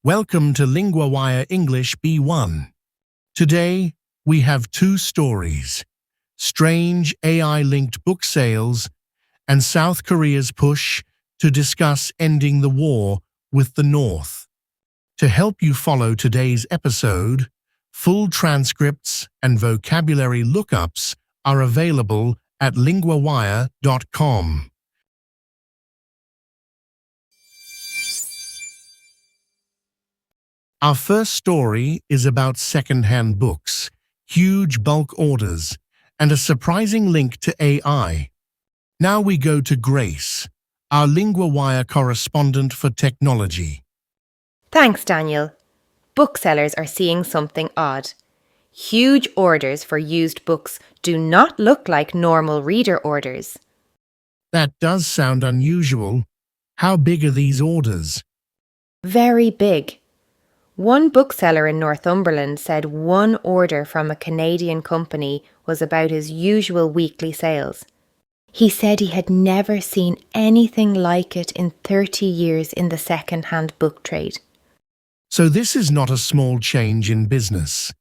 Welcome to LinguaWire English B1. Today, we have two stories: strange AI-linked book sales and South Korea's push to discuss ending the war with the North. To help you follow today's episode, full transcripts and vocabulary lookups are available at LinguaWire.com. Our first story is about secondhand books, huge bulk orders, and a surprising link to AI. Now we go to Grace, our LinguaWire correspondent for technology. Thanks, Daniel. Booksellers are seeing something odd. Huge orders for used books do not look like normal reader orders. That does sound unusual. How big are these orders? Very big. One bookseller in Northumberland said one order from a Canadian company was about his usual weekly sales. He said he had never seen anything like it in 30 years in the second-hand book trade. So this is not a small change in business.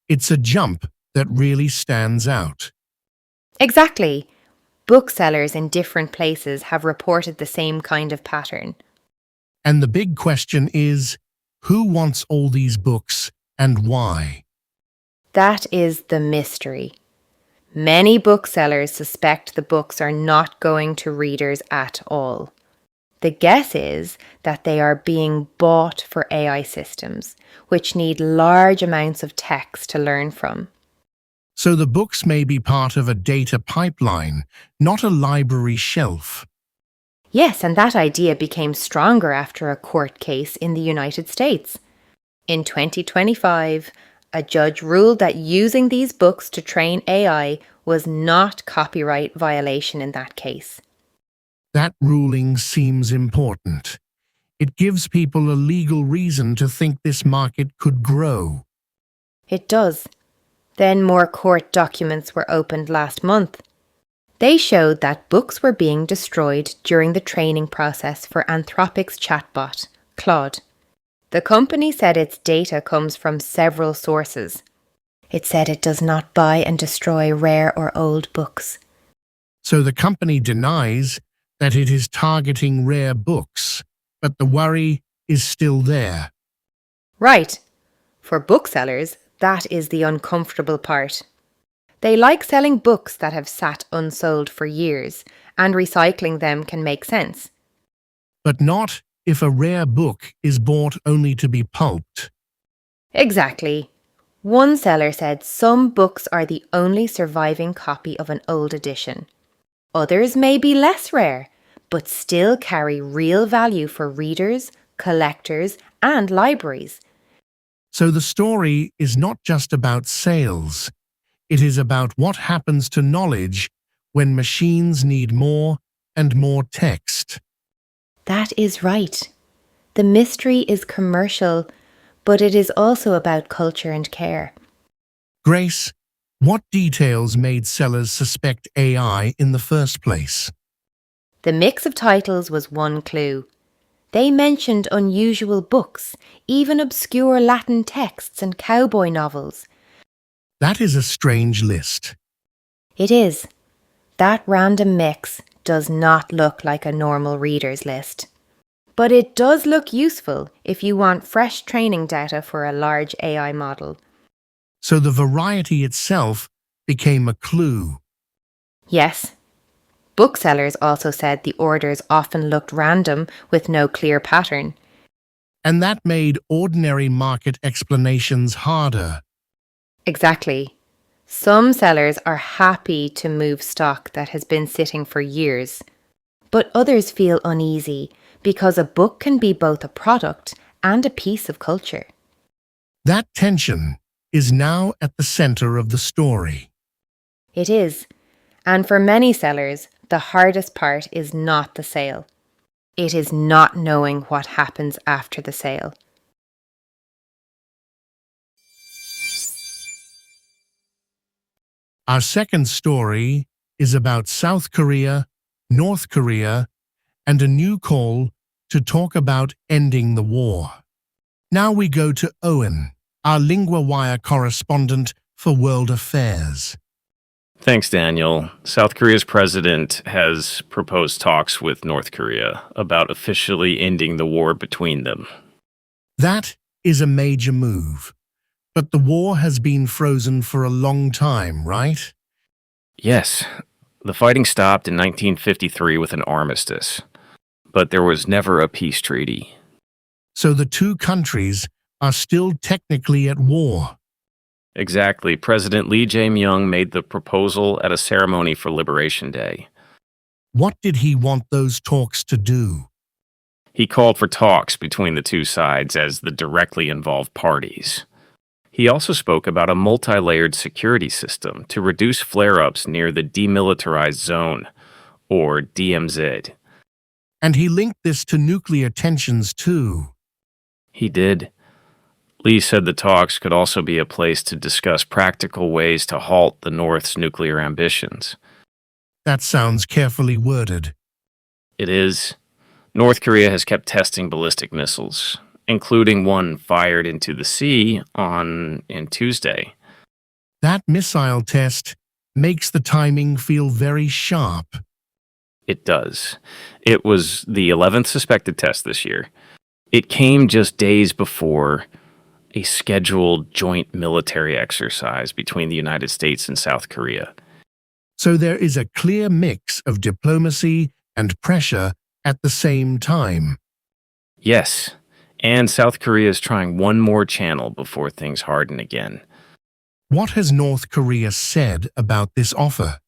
It's a jump that really stands out. Exactly. Booksellers in different places have reported the same kind of pattern. And the big question is, who wants all these books and why? That is the mystery. Many booksellers suspect the books are not going to readers at all. The guess is that they are being bought for AI systems, which need large amounts of text to learn from. So the books may be part of a data pipeline, not a library shelf. Yes, and that idea became stronger after a court case in the United States. In 2025, a judge ruled that using these books to train AI was not copyright violation in that case. That ruling seems important. It gives people a legal reason to think this market could grow. It does. Then more court documents were opened last month. They showed that books were being destroyed during the training process for Anthropic's chatbot, Claude. The company said its data comes from several sources. It said it does not buy and destroy rare or old books. So the company denies that it is targeting rare books, but the worry is still there. Right. For booksellers, that is the uncomfortable part. They like selling books that have sat unsold for years, and recycling them can make sense. But not if a rare book is bought only to be pulped. Exactly. One seller said some books are the only surviving copy of an old edition. Others may be less rare, but still carry real value for readers, collectors, and libraries. So the story is not just about sales. It is about what happens to knowledge when machines need more and more text. That is right. The mystery is commercial, but it is also about culture and care. Grace, what details made sellers suspect AI in the first place? The mix of titles was one clue. They mentioned unusual books, even obscure Latin texts and cowboy novels. That is a strange list. It is. That random mix does not look like a normal reader's list. But it does look useful if you want fresh training data for a large AI model. So the variety itself became a clue. Yes. Booksellers also said the orders often looked random with no clear pattern. And that made ordinary market explanations harder. Exactly. Some sellers are happy to move stock that has been sitting for years. But others feel uneasy because a book can be both a product and a piece of culture. That tension is now at the center of the story. It is. And for many sellers, the hardest part is not the sale. It is not knowing what happens after the sale. Our second story is about South Korea, North Korea, and a new call to talk about ending the war. Now we go to Owen, our LinguaWire correspondent for World Affairs. Thanks, Daniel. South Korea's president has proposed talks with North Korea about officially ending the war between them. That is a major move. But the war has been frozen for a long time, right? Yes, the fighting stopped in 1953 with an armistice, but there was never a peace treaty. So the two countries are still technically at war. Exactly. President Lee Jae-myung made the proposal at a ceremony for Liberation Day. What did he want those talks to do? He called for talks between the two sides as the directly involved parties. He also spoke about a multi-layered security system to reduce flare-ups near the Demilitarized Zone, or DMZ. And he linked this to nuclear tensions too. He did. Lee said the talks could also be a place to discuss practical ways to halt the North's nuclear ambitions. That sounds carefully worded. It is. North Korea has kept testing ballistic missiles, including one fired into the sea on Tuesday. That missile test makes the timing feel very sharp. It does. It was the 11th suspected test this year. It came just days before a scheduled joint military exercise between the United States and South Korea. So there is a clear mix of diplomacy and pressure at the same time. Yes, and South Korea is trying one more channel before things harden again. What has North Korea said about this offer?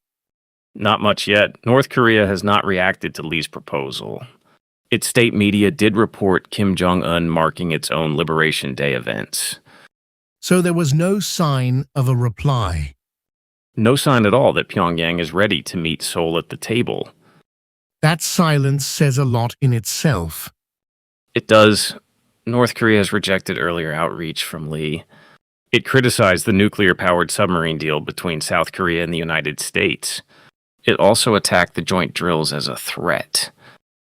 Not much yet. North Korea has not reacted to Lee's proposal. Its state media did report Kim Jong-un marking its own Liberation Day events. So there was no sign of a reply. No sign at all that Pyongyang is ready to meet Seoul at the table. That silence says a lot in itself. It does. North Korea has rejected earlier outreach from Lee. It criticized the nuclear-powered submarine deal between South Korea and the United States. It also attacked the joint drills as a threat.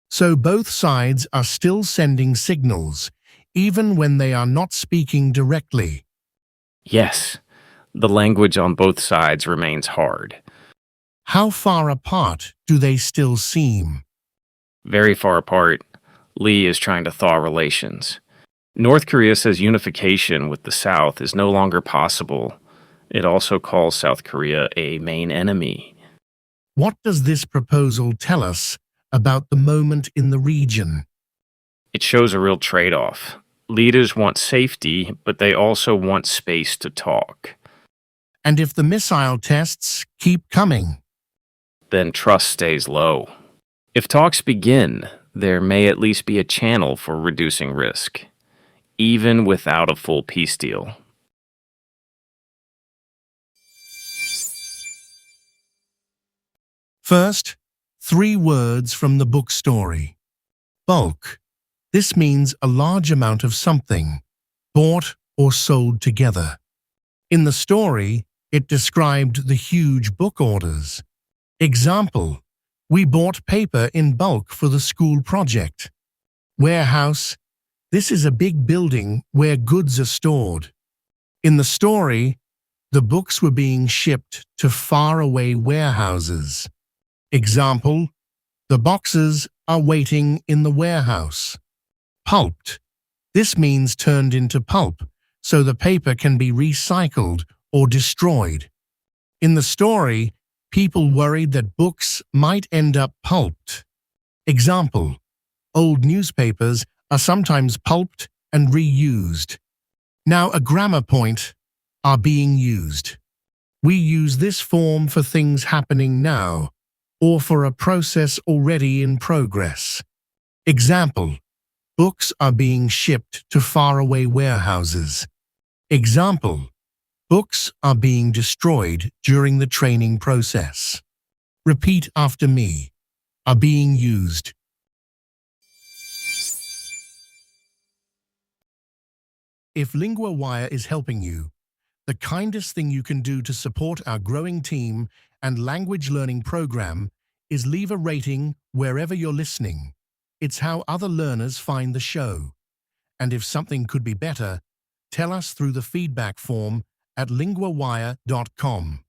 So both sides are still sending signals, even when they are not speaking directly. Yes, the language on both sides remains hard. How far apart do they still seem? Very far apart. Lee is trying to thaw relations. North Korea says unification with the South is no longer possible. It also calls South Korea a main enemy. What does this proposal tell us about the moment in the region? It shows a real trade-off. Leaders want safety, but they also want space to talk. And if the missile tests keep coming? Then trust stays low. If talks begin, there may at least be a channel for reducing risk, even without a full peace deal. First, 3 words from the book story. Bulk. This means a large amount of something, bought or sold together. In the story, it described the huge book orders. Example, we bought paper in bulk for the school project. Warehouse, this is a big building where goods are stored. In the story, the books were being shipped to faraway warehouses. Example, the boxes are waiting in the warehouse. Pulped, this means turned into pulp, so the paper can be recycled or destroyed. In the story, people worried that books might end up pulped. Example, old newspapers are sometimes pulped and reused. Now a grammar point, are being used. We use this form for things happening now, or for a process already in progress. Example, books are being shipped to faraway warehouses. Example, books are being destroyed during the training process. Repeat after me. Are being used. If LinguaWire is helping you, the kindest thing you can do to support our growing team and language learning program is leave a rating wherever you're listening. It's how other learners find the show. And if something could be better, tell us through the feedback form at linguawire.com.